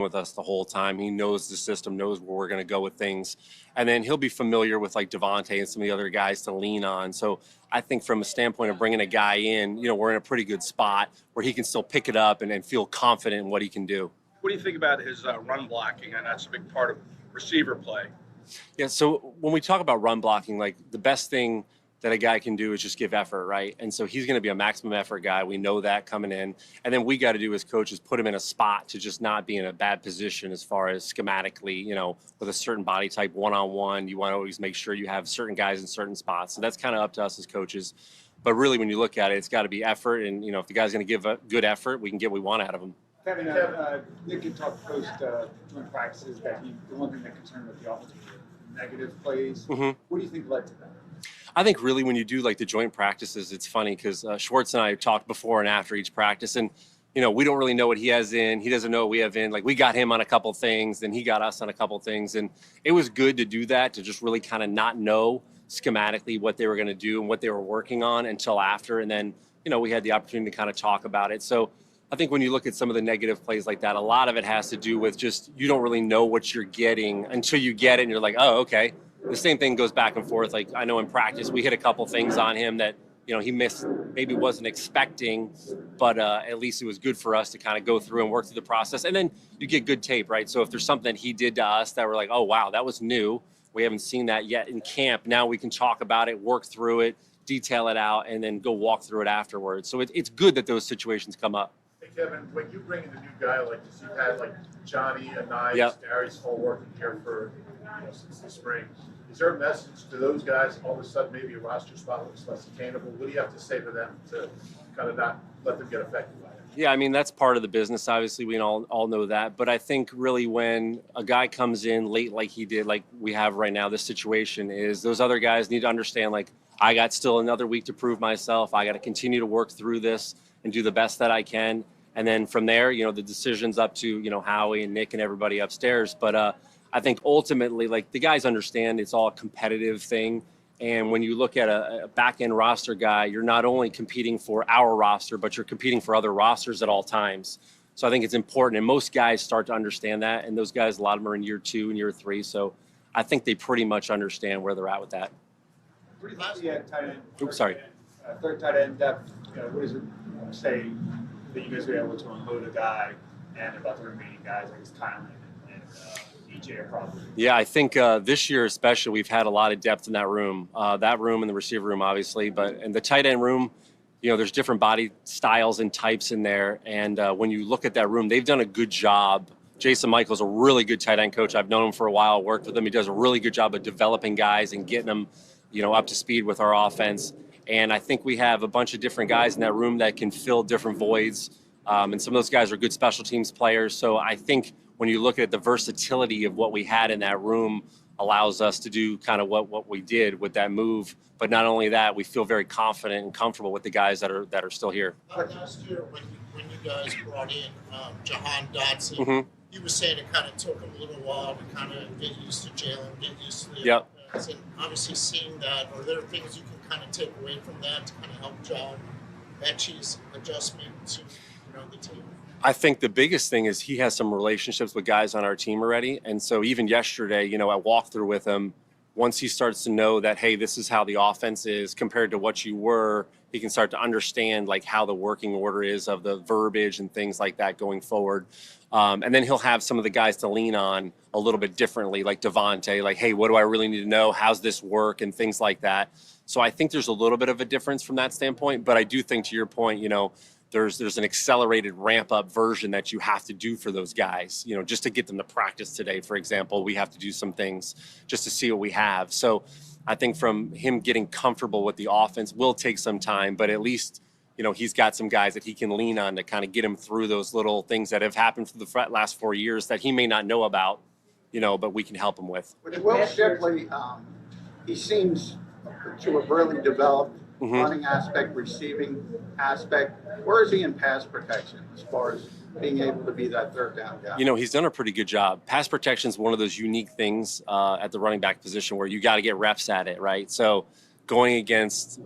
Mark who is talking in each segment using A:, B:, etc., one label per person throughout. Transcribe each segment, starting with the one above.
A: with us the whole time. He knows the system, knows where we're going to go with things. And then he'll be familiar with like Devontae and some of the other guys to lean on. So I think from a standpoint of bringing a guy in, we're in a pretty good spot where he can still pick it up and feel confident in what he can do.
B: What do you think about his run blocking? And that's a big part of receiver play.
A: Yeah, so when we talk about run blocking, like the best thing that a guy can do is just give effort, right? And so he's going to be a maximum effort guy. We know that coming in. And then we got to do as coaches, put him in a spot to just not be in a bad position as far as schematically, with a certain body type, one-on-one. You want to always make sure you have certain guys in certain spots. So that's kind of up to us as coaches. But really, when you look at it, it's got to be effort. And, if the guy's going to give a good effort, we can get what we want out of him.
C: Kevin, Nick had talked post joint practices that the one thing that concerned with the offense was negative plays.
A: Mm-hmm.
C: What do you think led to that?
A: I think really when you do like the joint practices, it's funny because Schwartz and I talked before and after each practice, and we don't really know what he has in. He doesn't know what we have in. Like we got him on a couple things, then he got us on a couple things, and it was good to do that, to just really kind of not know schematically what they were going to do and what they were working on until after, and then we had the opportunity to kind of talk about it. So I think when you look at some of the negative plays like that, a lot of it has to do with just you don't really know what you're getting until you get it, and you're like, oh, okay. The same thing goes back and forth. Like I know in practice we hit a couple things on him that he missed, maybe wasn't expecting, but at least it was good for us to kind of go through and work through the process. And then you get good tape, right? So if there's something he did to us that we're like, oh wow, that was new, we haven't seen that yet in camp. Now we can talk about it, work through it, detail it out, and then go walk through it afterwards. So it's good that those situations come up.
D: Hey Kevin, when you bring in a new guy like this, you've had like Johnny, Anais,
A: Yep.
D: Darius all working here for since the spring. Is there a message to those guys? All of a sudden, maybe a roster spot looks less attainable. What do you have to say to them to kind of not let them get affected by it?
A: Yeah, I mean, that's part of the business. Obviously, we all know that. But I think really when a guy comes in late like he did, like we have right now, this situation is those other guys need to understand, like, I got still another week to prove myself. I got to continue to work through this and do the best that I can. And then from there, the decision's up to, Howie and Nick and everybody upstairs. But I think ultimately, like the guys understand it's all a competitive thing. And when you look at a back-end roster guy, you're not only competing for our roster, but you're competing for other rosters at all times. So I think it's important. And most guys start to understand that. And those guys, a lot of them are in year 2 and year 3. So I think they pretty much understand where they're at with that.
C: What do you think the tight end?
A: Oops, sorry.
C: Third tight end depth. What does it say that you guys were able to unload a guy and about the remaining guys like Kylan and EJ are probably?
A: Yeah, I think this year especially we've had a lot of depth in that room and the receiver room, obviously, but in the tight end room, there's different body styles and types in there. And when you look at that room, they've done a good job. Jason Michael's a really good tight end coach. I've known him for a while, worked with him. He does a really good job of developing guys and getting them, up to speed with our offense. And I think we have a bunch of different guys in that room that can fill different voids. And some of those guys are good special teams players. So I think when you look at the versatility of what we had in that room allows us to do kind of what we did with that move. But not only that, we feel very confident and comfortable with the guys that are still here.
E: Last year when you guys brought in Jahan Dotson,
A: Mm-hmm.
E: he was saying it kind of took him a little while to kind of get used to Jalen, get used to the
A: Yep.
E: offense. And obviously seeing that, are there things you can kind of take away from that to kind of help John Mechie's adjustment to the team?
A: I think the biggest thing is he has some relationships with guys on our team already. And so even yesterday, I walked through with him. Once he starts to know that, hey, this is how the offense is compared to what you were, he can start to understand like how the working order is of the verbiage and things like that going forward. And then he'll have some of the guys to lean on a little bit differently, like Devontae, like, hey, what do I really need to know? How's this work? And things like that. So I think there's a little bit of a difference from that standpoint. But I do think, to your point, there's an accelerated ramp up version that you have to do for those guys, just to get them to practice today. For example, we have to do some things just to see what we have. So I think from him getting comfortable with the offense will take some time, but at least, he's got some guys that he can lean on to kind of get him through those little things that have happened for the last 4 years that he may not know about, but we can help him with.
F: With Will Shipley, he seems to have really developed running aspect, receiving aspect. Where is he in pass protection as far as being able to be that third down guy?
A: He's done a pretty good job. Pass protection is one of those unique things at the running back position where you got to get reps at it, right? So going against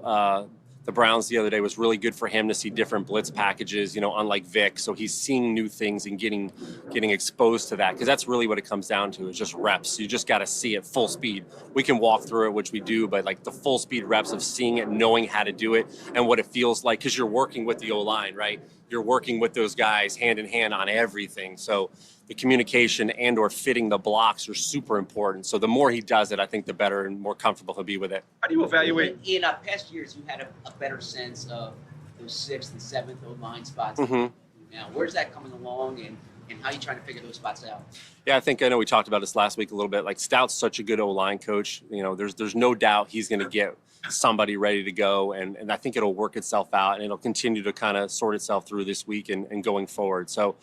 A: the Browns the other day was really good for him to see different blitz packages, unlike Vic. So he's seeing new things and getting exposed to that, because that's really what it comes down to, is just reps. You just got to see it full speed. We can walk through it, which we do, but like the full speed reps of seeing it, knowing how to do it and what it feels like, because you're working with the O-line, right? You're working with those guys hand in hand on everything. So the communication and or fitting the blocks are super important. So the more he does it, I think the better and more comfortable he'll be with it.
B: How do you evaluate?
G: In past years, you had a better sense of those 6th and 7th O-line spots.
A: Mm-hmm.
G: Now, where's that coming along, and how are you trying to figure those spots out?
A: Yeah, I know we talked about this last week a little bit. Like, Stout's such a good O-line coach. There's no doubt he's going to get somebody ready to go, and I think it'll work itself out, and it'll continue to kind of sort itself through this week and going forward. So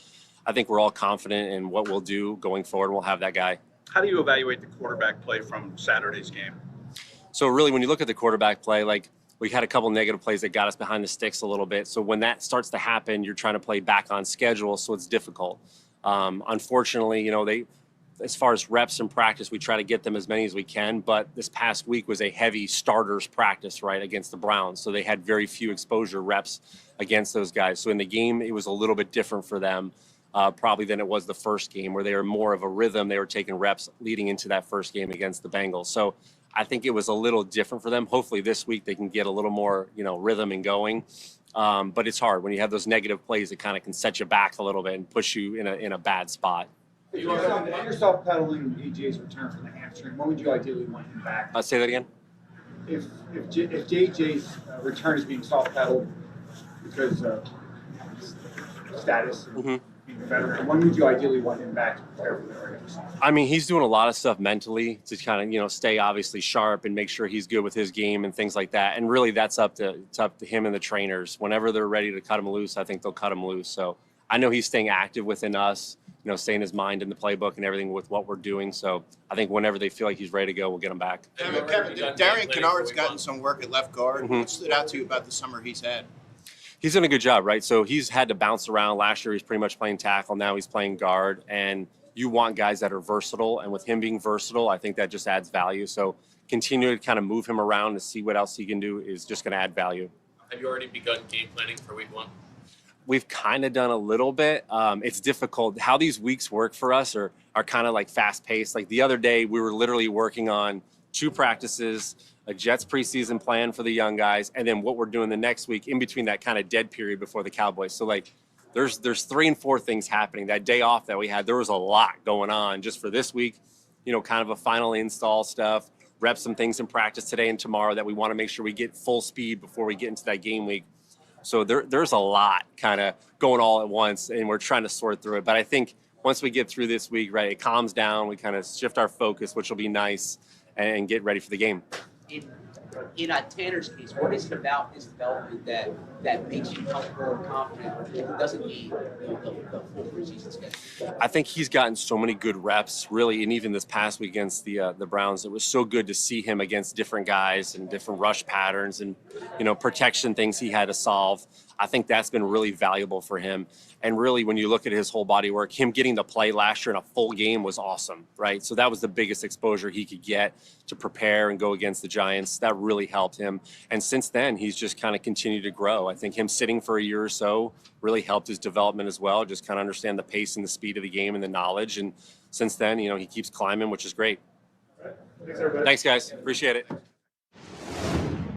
A: I think we're all confident in what we'll do going forward. We'll have that guy.
B: How do you evaluate the quarterback play from Saturday's game?
A: So really, when you look at the quarterback play, like, we had a couple negative plays that got us behind the sticks a little bit. So when that starts to happen, you're trying to play back on schedule, so it's difficult. Unfortunately, they, as far as reps in practice, we try to get them as many as we can. But this past week was a heavy starters practice, right, against the Browns. So they had very few exposure reps against those guys. So in the game, it was a little bit different for them, probably than it was the first game, where they were more of a rhythm. They were taking reps leading into that first game against the Bengals. So I think it was a little different for them. Hopefully this week they can get a little more, rhythm and going. But it's hard when you have those negative plays. It kind of can set you back a little bit and push you in a bad spot.
C: You're self-pedaling AJ's return from the hamstring. When would you ideally want him back?
A: Say that again.
C: If JJ's return is being self-pedaled because of status and being a veteran, when would you ideally want him back to prepare for the Raiders?
A: I mean, he's doing a lot of stuff mentally to kind of, stay obviously sharp and make sure he's good with his game and things like that. And really, that's up to him and the trainers. Whenever they're ready to cut him loose, I think they'll cut him loose. So I know he's staying active within us, staying his mind in the playbook and everything with what we're doing. So I think whenever they feel like he's ready to go, we'll get him back.
H: Kevin, Darian Kennard's gotten some work at left guard. What stood out to you about the summer he's had?
A: He's done a good job, right? So he's had to bounce around. Last year, he's pretty much playing tackle. Now he's playing guard. And you want guys that are versatile. And with him being versatile, I think that just adds value. So continue to kind of move him around to see what else he can do is just going to add value.
I: Have you already begun game planning for week 1?
A: We've kind of done a little bit. It's difficult. How these weeks work for us are kind of like fast paced. Like the other day, we were literally working on 2 practices, a Jets preseason plan for the young guys, and then what we're doing the next week in between that kind of dead period before the Cowboys. So like there's 3 and 4 things happening. That day off that we had, there was a lot going on just for this week, kind of a final install stuff, rep some things in practice today and tomorrow that we want to make sure we get full speed before we get into that game week. So there's a lot kind of going all at once, and we're trying to sort through it. But I think once we get through this week, right, it calms down. We kind of shift our focus, which will be nice, and get ready for the game.
G: In Tanner's case, what is it about his development that makes you comfortable and confident he doesn't need the full preseason schedule?
A: I think he's gotten so many good reps, really, and even this past week against the Browns, it was so good to see him against different guys and different rush patterns and protection things he had to solve. I think that's been really valuable for him. And really, when you look at his whole body work, him getting to play last year in a full game was awesome, right? So that was the biggest exposure he could get to prepare and go against the Giants. That really helped him. And since then, he's just kind of continued to grow. I think him sitting for a year or so really helped his development as well, just kind of understand the pace and the speed of the game and the knowledge. And since then, he keeps climbing, which is great.
C: Thanks, everybody.
A: Thanks, guys. Appreciate it.